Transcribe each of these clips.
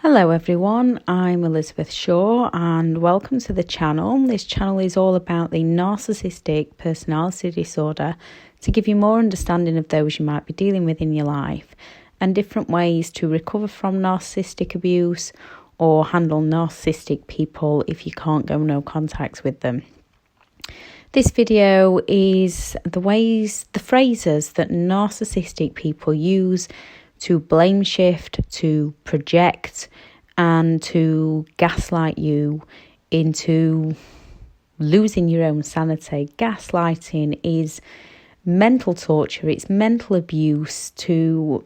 Hello everyone, I'm Elizabeth Shaw and welcome to the channel. This channel is all about the narcissistic personality disorder to give you more understanding of those you might be dealing with in your life and different ways to recover from narcissistic abuse or handle narcissistic people if you can't go no contact with them. This video is the phrases that narcissistic people use to blame shift, to project, and to gaslight you into losing your own sanity. Gaslighting is mental torture, it's mental abuse to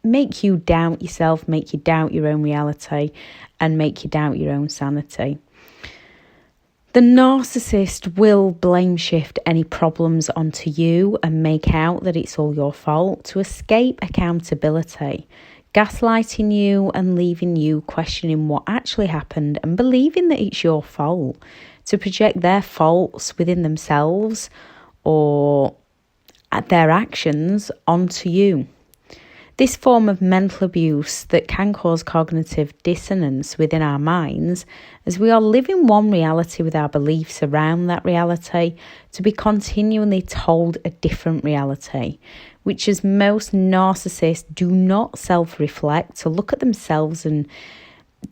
make you doubt yourself, make you doubt your own reality, and make you doubt your own sanity. The narcissist will blame shift any problems onto you and make out that it's all your fault to escape accountability, gaslighting you and leaving you questioning what actually happened and believing that it's your fault, to project their faults within themselves or their actions onto you. This form of mental abuse that can cause cognitive dissonance within our minds as we are living one reality with our beliefs around that reality to be continually told a different reality, which as most narcissists do not self-reflect to look at themselves and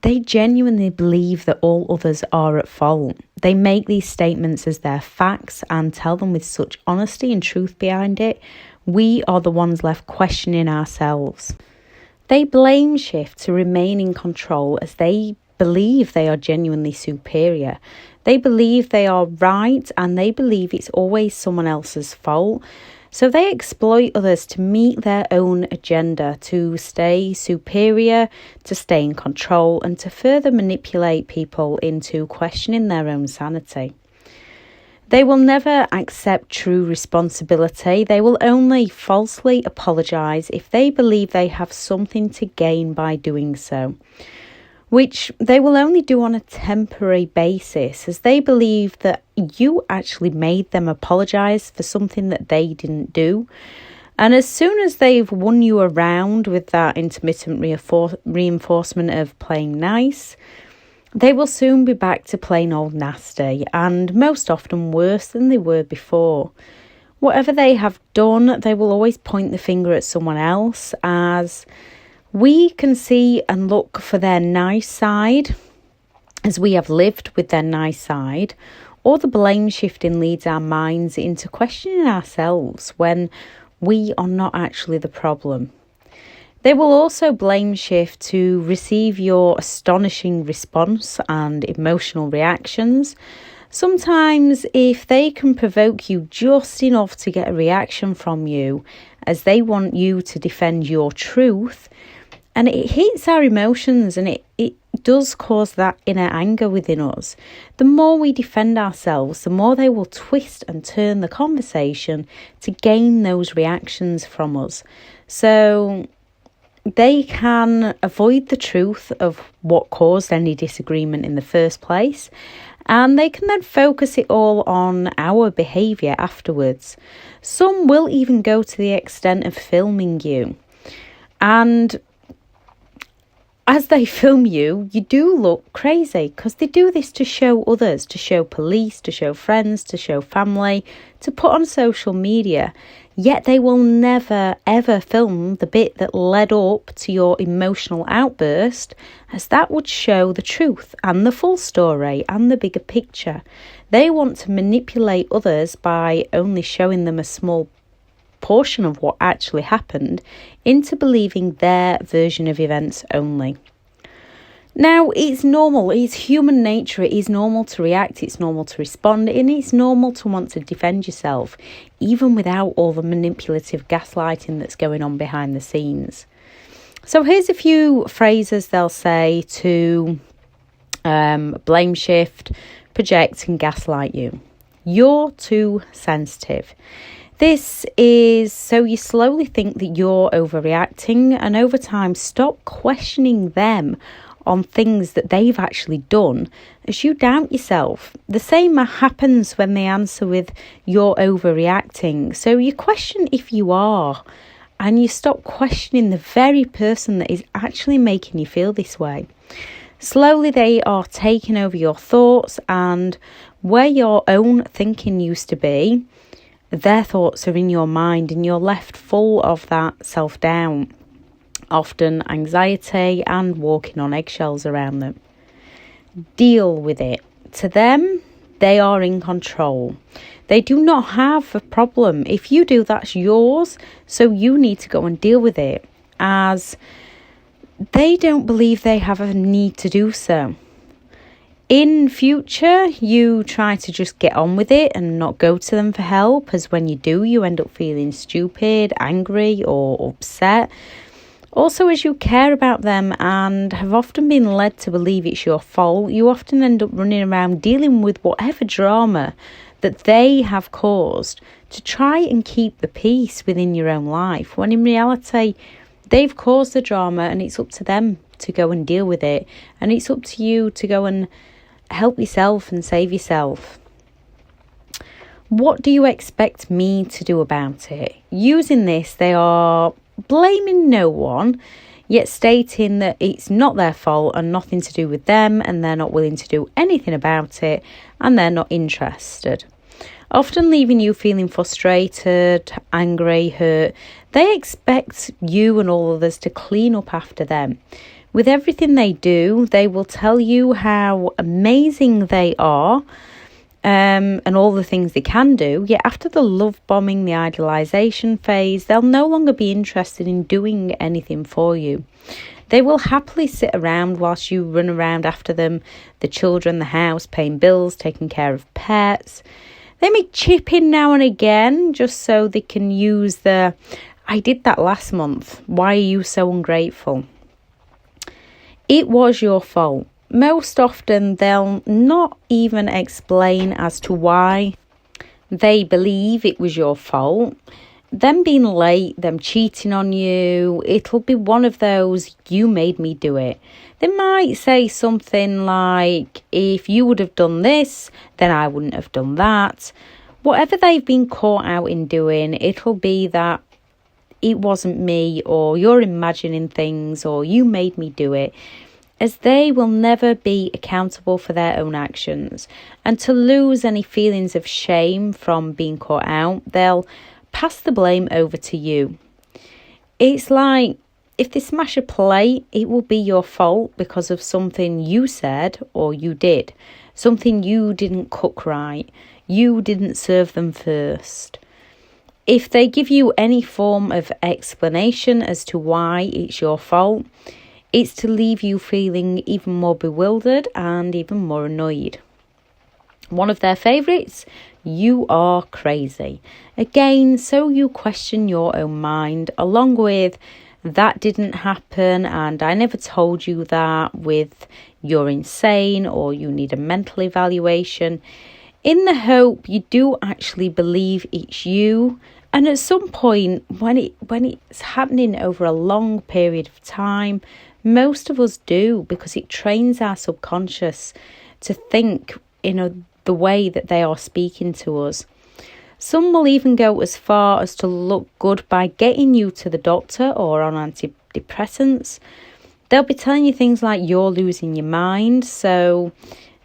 they genuinely believe that all others are at fault. They make these statements as their facts and tell them with such honesty and truth behind it, we are the ones left questioning ourselves. They blame shift to remain in control as they believe they are genuinely superior. They believe they are right and they believe it's always someone else's fault. So they exploit others to meet their own agenda, to stay superior, to stay in control, and to further manipulate people into questioning their own sanity. They will never accept true responsibility. They will only falsely apologise if they believe they have something to gain by doing so, which they will only do on a temporary basis as they believe that you actually made them apologise for something that they didn't do. And as soon as they've won you around with that intermittent reinforcement of playing nice, they will soon be back to plain old nasty and most often worse than they were before. Whatever they have done, they will always point the finger at someone else as we can see and look for their nice side as we have lived with their nice side, or the blame shifting leads our minds into questioning ourselves when we are not actually the problem. They will also blame shift to receive your astonishing response and emotional reactions. Sometimes if they can provoke you just enough to get a reaction from you as they want you to defend your truth, and it hits our emotions and it does cause that inner anger within us. The more we defend ourselves, the more they will twist and turn the conversation to gain those reactions from us. So they can avoid the truth of what caused any disagreement in the first place, and they can then focus it all on our behaviour afterwards. Some will even go to the extent of filming you. And as they film you, you do look crazy because they do this to show others, to show police, to show friends, to show family, to put on social media. Yet they will never ever film the bit that led up to your emotional outburst, as that would show the truth and the full story and the bigger picture. They want to manipulate others by only showing them a small portion of what actually happened into believing their version of events only. Now, it's normal, it's human nature, it is normal to react, it's normal to respond, and it's normal to want to defend yourself, even without all the manipulative gaslighting that's going on behind the scenes. So here's a few phrases they'll say to blame shift, project and gaslight you. You're too sensitive. This is so you slowly think that you're overreacting and over time stop questioning them on things that they've actually done as you doubt yourself. The same happens when they answer with you're overreacting. So you question if you are and you stop questioning the very person that is actually making you feel this way. Slowly they are taking over your thoughts, and where your own thinking used to be, their thoughts are in your mind, and you're left full of that self-doubt, often anxiety and walking on eggshells around them. Deal with it. To them, they are in control. They do not have a problem. If you do, that's yours. So you need to go and deal with it, as they don't believe they have a need to do so. In future, you try to just get on with it and not go to them for help, as when you do, you end up feeling stupid, angry or upset. Also, as you care about them and have often been led to believe it's your fault, you often end up running around dealing with whatever drama that they have caused to try and keep the peace within your own life, when in reality, they've caused the drama and it's up to them to go and deal with it. And it's up to you to go and help yourself and save yourself. What do you expect me to do about it? Using this, they are blaming no one, yet stating that it's not their fault and nothing to do with them, and they're not willing to do anything about it, and they're not interested. Often leaving you feeling frustrated, angry, hurt. They expect you and all others to clean up after them. With everything they do, they will tell you how amazing they are, and all the things they can do. Yet after the love bombing, the idealisation phase, they'll no longer be interested in doing anything for you. They will happily sit around whilst you run around after them, the children, the house, paying bills, taking care of pets. They may chip in now and again just so they can use the, I did that last month, why are you so ungrateful? It was your fault. Most often they'll not even explain as to why they believe it was your fault. Them being late, them cheating on you, it'll be one of those, you made me do it. They might say something like, if you would have done this, then I wouldn't have done that. Whatever they've been caught out in doing, it'll be that it wasn't me, or you're imagining things, or you made me do it, as they will never be accountable for their own actions. And to lose any feelings of shame from being caught out, they'll pass the blame over to you. It's like, if they smash a plate, it will be your fault because of something you said or you did. Something you didn't cook right. You didn't serve them first. If they give you any form of explanation as to why it's your fault, it's to leave you feeling even more bewildered and even more annoyed. One of their favourites, you are crazy. Again, so you question your own mind, along with that didn't happen and I never told you that, with you're insane or you need a mental evaluation, in the hope you do actually believe it's you. And at some point, when it's happening over a long period of time, most of us do, because it trains our subconscious to think in the way that they are speaking to us. Some will even go as far as to look good by getting you to the doctor or on antidepressants. They'll be telling you things like you're losing your mind, so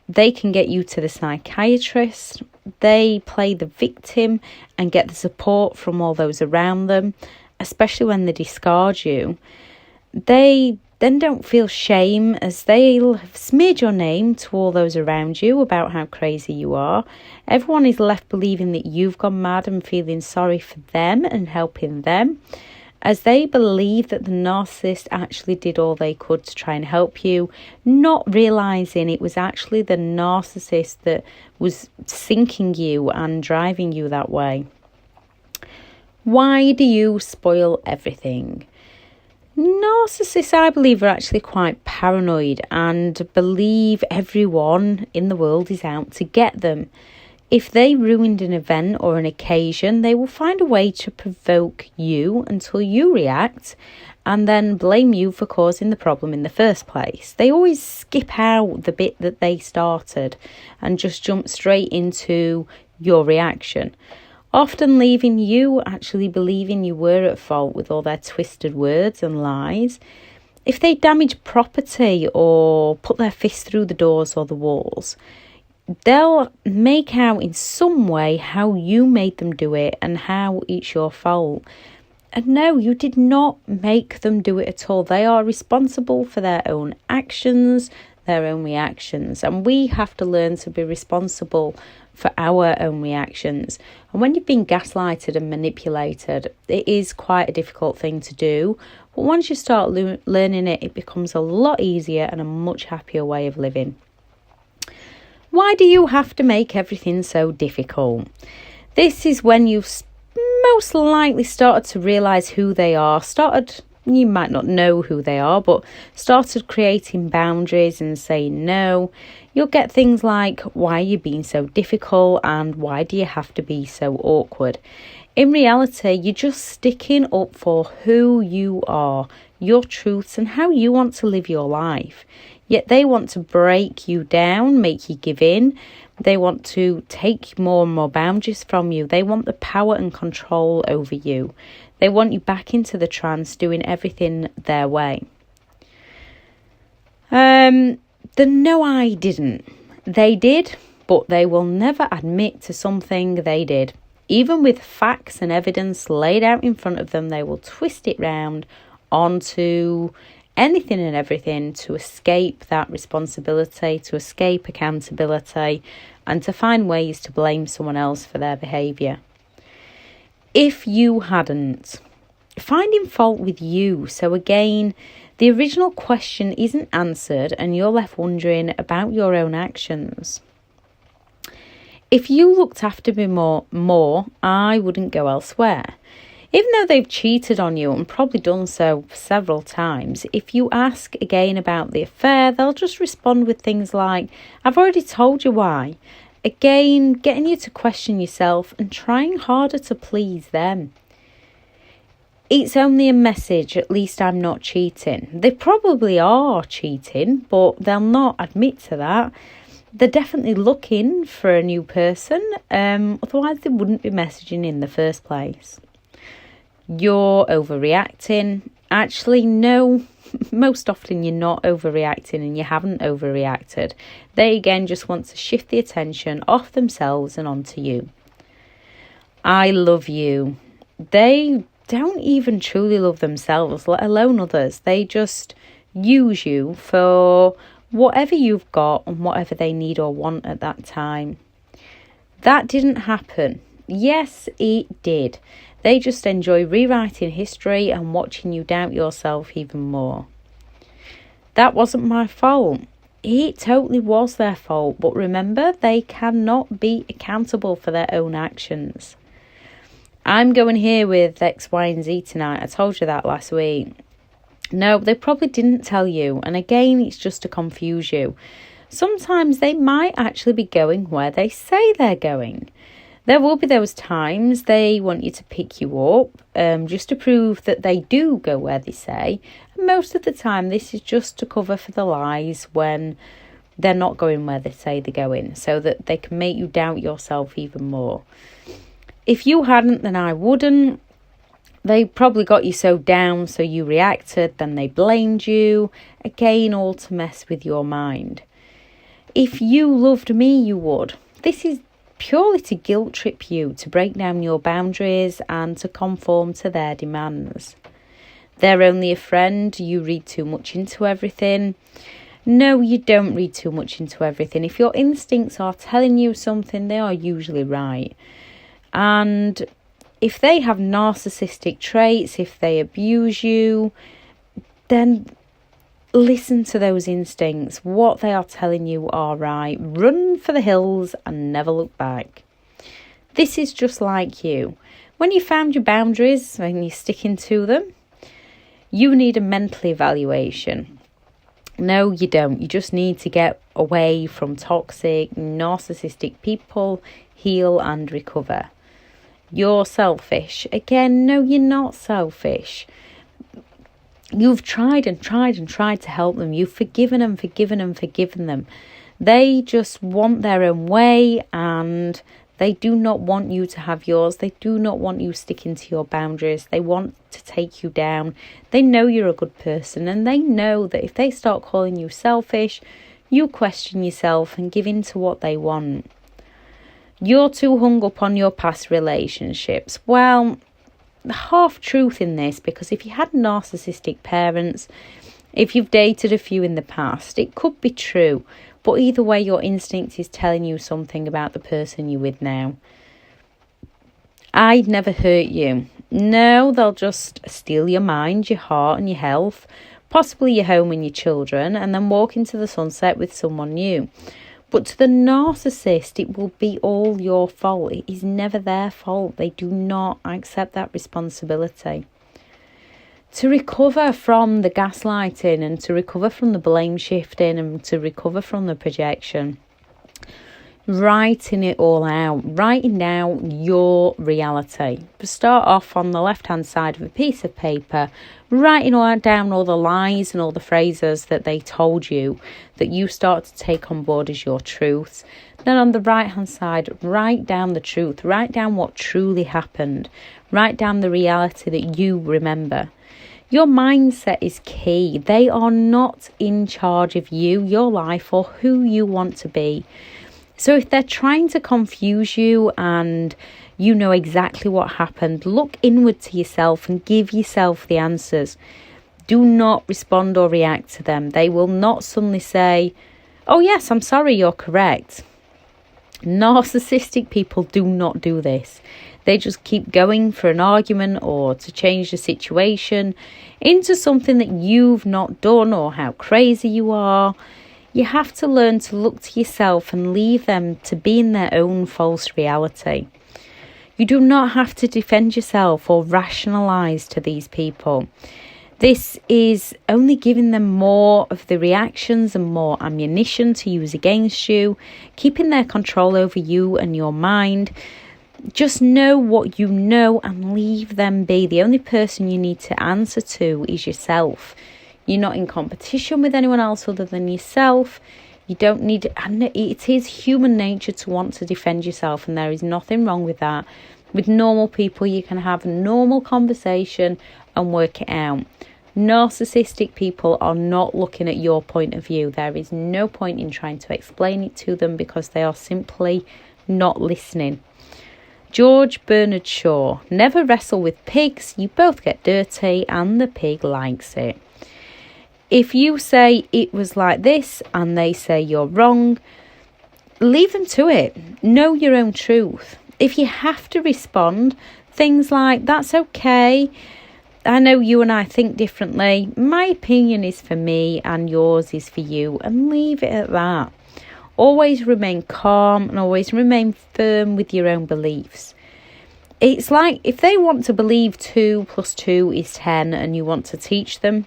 they can get you to the psychiatrist. They play the victim and get the support from all those around them, especially when they discard you. They then don't feel shame, as they'll have smeared your name to all those around you about how crazy you are. Everyone is left believing that you've gone mad and feeling sorry for them and helping them, as they believe that the narcissist actually did all they could to try and help you, not realising it was actually the narcissist that was sinking you and driving you that way. Why do you spoil everything? Narcissists, I believe, are actually quite paranoid and believe everyone in the world is out to get them. If they ruined an event or an occasion, they will find a way to provoke you until you react and then blame you for causing the problem in the first place. They always skip out the bit that they started and just jump straight into your reaction. often leaving you actually believing you were at fault with all their twisted words and lies. If they damage property or put their fists through the doors or the walls, they'll make out in some way how you made them do it and how it's your fault. And no, you did not make them do it at all. They are responsible for their own actions, their own reactions. And we have to learn to be responsible for our own reactions. And when you've been gaslighted and manipulated, it is quite a difficult thing to do. But once you start learning it, it becomes a lot easier and a much happier way of living. Why do you have to make everything so difficult? This is when you've most likely started to realise who they are, you might not know who they are, but started creating boundaries and saying no. You'll get things like, why are you being so difficult and why do you have to be so awkward? In reality, you're just sticking up for who you are, your truths and how you want to live your life. Yet they want to break you down, make you give in. They want to take more and more boundaries from you. They want the power and control over you. They want you back into the trance, doing everything their way. The no, I didn't. They did, but they will never admit to something they did. Even with facts and evidence laid out in front of them, they will twist it round onto anything and everything to escape that responsibility, to escape accountability, and to find ways to blame someone else for their behaviour. If you hadn't, finding fault with you. So again, the original question isn't answered and you're left wondering about your own actions. If you looked after me more, I wouldn't go elsewhere. Even though they've cheated on you and probably done so several times, if you ask again about the affair, they'll just respond with things like, I've already told you why. Again, getting you to question yourself and trying harder to please them. It's only a message, at least I'm not cheating. They probably are cheating, but they'll not admit to that. They're definitely looking for a new person, otherwise they wouldn't be messaging in the first place. You're overreacting. Actually, no, most often you're not overreacting and you haven't overreacted. They again just want to shift the attention off themselves and onto you. I love you. They don't even truly love themselves, let alone others. They just use you for whatever you've got and whatever they need or want at that time. That didn't happen. Yes, it did. They just enjoy rewriting history and watching you doubt yourself even more. That wasn't my fault. It totally was their fault. But remember, they cannot be accountable for their own actions. I'm going here with X, Y, and Z tonight. I told you that last week. No, they probably didn't tell you. And again, it's just to confuse you. Sometimes they might actually be going where they say they're going. There will be those times they want you to pick you up just to prove that they do go where they say. And most of the time, this is just to cover for the lies when they're not going where they say they're going, so that they can make you doubt yourself even more. If you hadn't, then I wouldn't. They probably got you so down, so you reacted, then they blamed you. Again, all to mess with your mind. If you loved me, you would. This is purely to guilt trip you, to break down your boundaries and to conform to their demands. They're only a friend. You read too much into everything. No, you don't read too much into everything. If your instincts are telling you something, they are usually right. And if they have narcissistic traits, if they abuse you, then listen to those instincts. What they are telling you are right. Run for the hills and never look back. This is just like you. When you found your boundaries and you're sticking to them, you need a mental evaluation. No, you don't. You just need to get away from toxic, narcissistic people, heal and recover. You're selfish. Again, no, you're not selfish. You've tried and tried and tried to help them. You've forgiven them. They just want their own way and They do not want you to have yours. They do not want you sticking to your boundaries. They want to take you down. They know you're a good person, and they know that if they start calling you selfish, you question yourself and give in to what they want. You're too hung up on your past relationships. Well, half truth in this, because if you had narcissistic parents, if you've dated a few in the past, it could be true. But either way, your instinct is telling you something about the person you're with now. I'd never hurt you. No, they'll just steal your mind, your heart and your health, possibly your home and your children, and then walk into the sunset with someone new. But to the narcissist, it will be all your fault. It is never their fault. They do not accept that responsibility. To recover from the gaslighting and to recover from the blame shifting and to recover from the projection, writing it all out, writing down your reality. Start off on the left-hand side of a piece of paper, writing down all the lies and all the phrases that they told you that you start to take on board as your truths. Then on the right-hand side, write down the truth, write down what truly happened, write down the reality that you remember. Your mindset is key. They are not in charge of you, your life, or who you want to be. So if they're trying to confuse you and you know exactly what happened, look inward to yourself and give yourself the answers. Do not respond or react to them. They will not suddenly say, "Oh yes, I'm sorry, you're correct." Narcissistic people do not do this. They just keep going for an argument or to change the situation into something that you've not done or how crazy you are. You have to learn to look to yourself and leave them to be in their own false reality. You do not have to defend yourself or rationalise to these people. This is only giving them more of the reactions and more ammunition to use against you, keeping their control over you and your mind. Just know what you know and leave them be. The only person you need to answer to is yourself. You're not in competition with anyone else other than yourself. You don't need, and it is human nature to want to defend yourself, and there is nothing wrong with that. With normal people, you can have a normal conversation and work it out. Narcissistic people are not looking at your point of view. There is no point in trying to explain it to them because they are simply not listening. George Bernard Shaw, never wrestle with pigs, you both get dirty and the pig likes it. If you say it was like this and they say you're wrong, leave them to it. Know your own truth. If you have to respond, things like, "That's okay, I know you and I think differently, my opinion is for me and yours is for you," and leave it at that. Always remain calm and always remain firm with your own beliefs. It's like if they want to believe 2 + 2 is 10 and you want to teach them,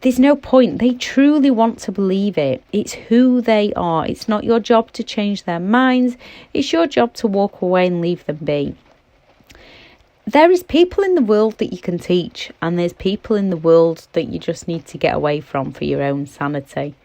there's no point. They truly want to believe it. It's who they are. It's not your job to change their minds. It's your job to walk away and leave them be. There is people in the world that you can teach, and there's people in the world that you just need to get away from for your own sanity.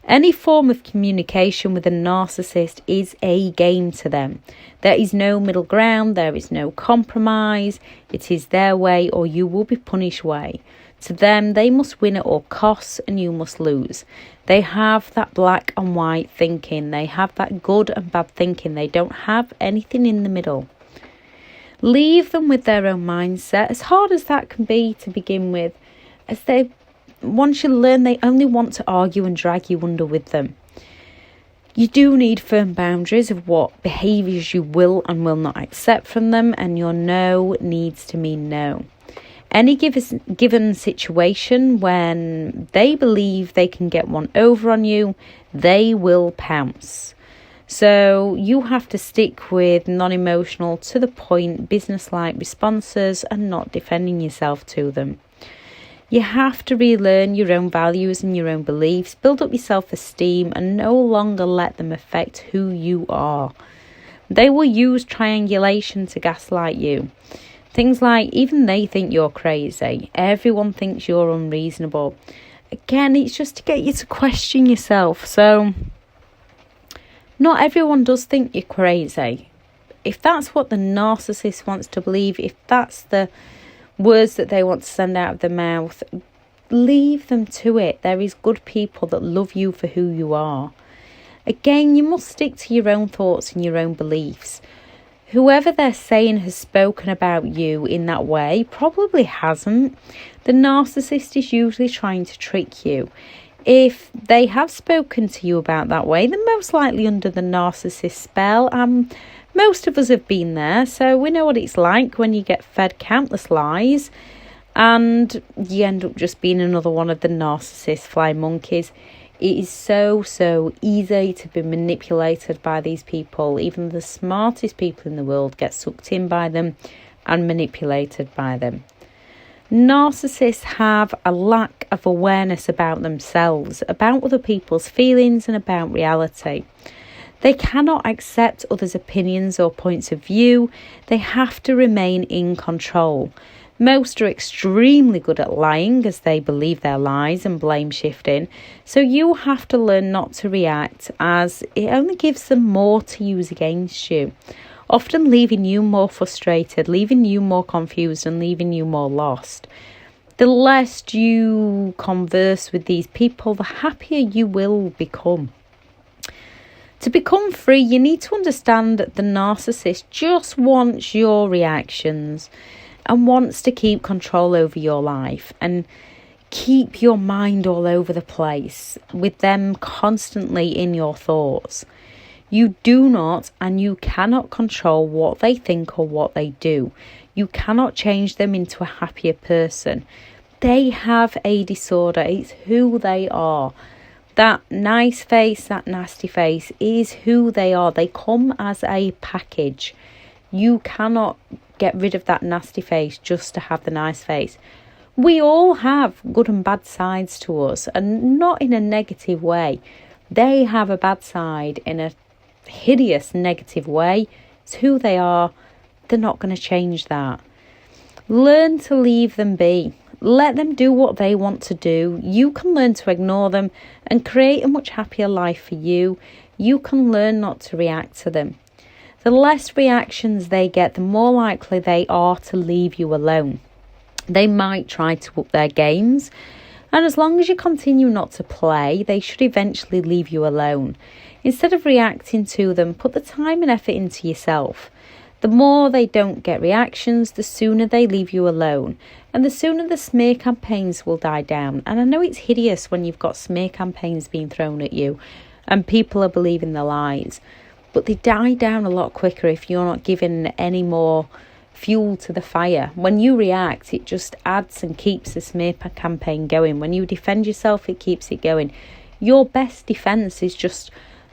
Any form of communication with a narcissist is a game to them. There is no middle ground, there is no compromise. It is their way or you will be punished way. To them, they must win at all costs and you must lose. They have that black and white thinking. They have that good and bad thinking. They don't have anything in the middle. Leave them with their own mindset, as hard as that can be to begin with, as once you learn, they only want to argue and drag you under with them. You do need firm boundaries of what behaviours you will and will not accept from them, and your no needs to mean no. Any given situation when they believe they can get one over on you, they will pounce. So you have to stick with non-emotional, to the point, business-like responses and not defending yourself to them. You have to relearn your own values and your own beliefs, build up your self-esteem and no longer let them affect who you are. They will use triangulation to gaslight you. Things like, even they think you're crazy. Everyone thinks you're unreasonable. Again, it's just to get you to question yourself. So Not everyone does think you're crazy. If that's what the narcissist wants to believe, if that's the words that they want to send out of their mouth, leave them to it. There is good people that love you for who you are. Again, you must stick to your own thoughts and your own beliefs. Whoever they're saying has spoken about you in that way probably hasn't. The narcissist is usually trying to trick you. If they have spoken to you about that way, they're most likely under the narcissist spell. Most of us have been there, so we know what it's like when you get fed countless lies and you end up just being another one of the narcissist flying monkeys. It is so easy to be manipulated by these people. Even the smartest people in the world get sucked in by them and manipulated by them. Narcissists have a lack of awareness about themselves, about other people's feelings and about reality. They cannot accept others' opinions or points of view. They have to remain in control. Most are extremely good at lying as they believe their lies and blame shifting. So you have to learn not to react, as it only gives them more to use against you, often leaving you more frustrated, leaving you more confused and leaving you more lost. The less you converse with these people, the happier you will become. To become free, you need to understand that the narcissist just wants your reactions and wants to keep control over your life and keep your mind all over the place with them constantly in your thoughts. You do not and you cannot control what they think or what they do. You cannot change them into a happier person. They have a disorder. It's who they are. That nice face, that nasty face is who they are. They come as a package. You cannot get rid of that nasty face just to have the nice face. We all have good and bad sides to us, and not in a negative way. They have a bad side in a hideous negative way. It's who they are. They're not going to change that. Learn to leave them be. Let them do what they want to do. You can learn to ignore them and create a much happier life for you. You can learn not to react to them. The less reactions they get, the more likely they are to leave you alone. They might try to up their games, and as long as you continue not to play, they should eventually leave you alone. Instead of reacting to them, put the time and effort into yourself. The more they don't get reactions, the sooner they leave you alone, and the sooner the smear campaigns will die down. And I know it's hideous when you've got smear campaigns being thrown at you and people are believing the lies, but they die down a lot quicker if you're not giving any more fuel to the fire. When you react, it just adds and keeps the smear campaign going. When you defend yourself, it keeps it going. Your best defence is just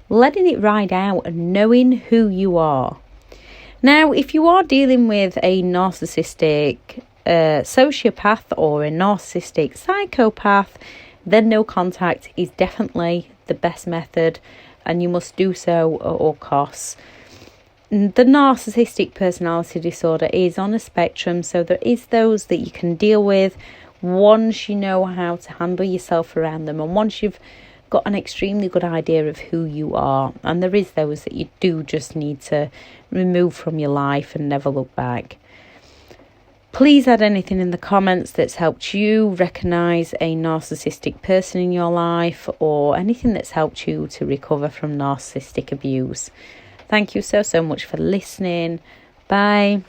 letting it ride out and knowing who you are. Now, if you are dealing with a narcissistic sociopath or a narcissistic psychopath, then no contact is definitely the best method, and you must do so at all costs. The narcissistic personality disorder is on a spectrum, so there is those that you can deal with once you know how to handle yourself around them and once you've got an extremely good idea of who you are. And there is those that you do just need to remove from your life and never look back. Please add anything in the comments that's helped you recognise a narcissistic person in your life, or anything that's helped you to recover from narcissistic abuse. Thank you so much for listening. Bye.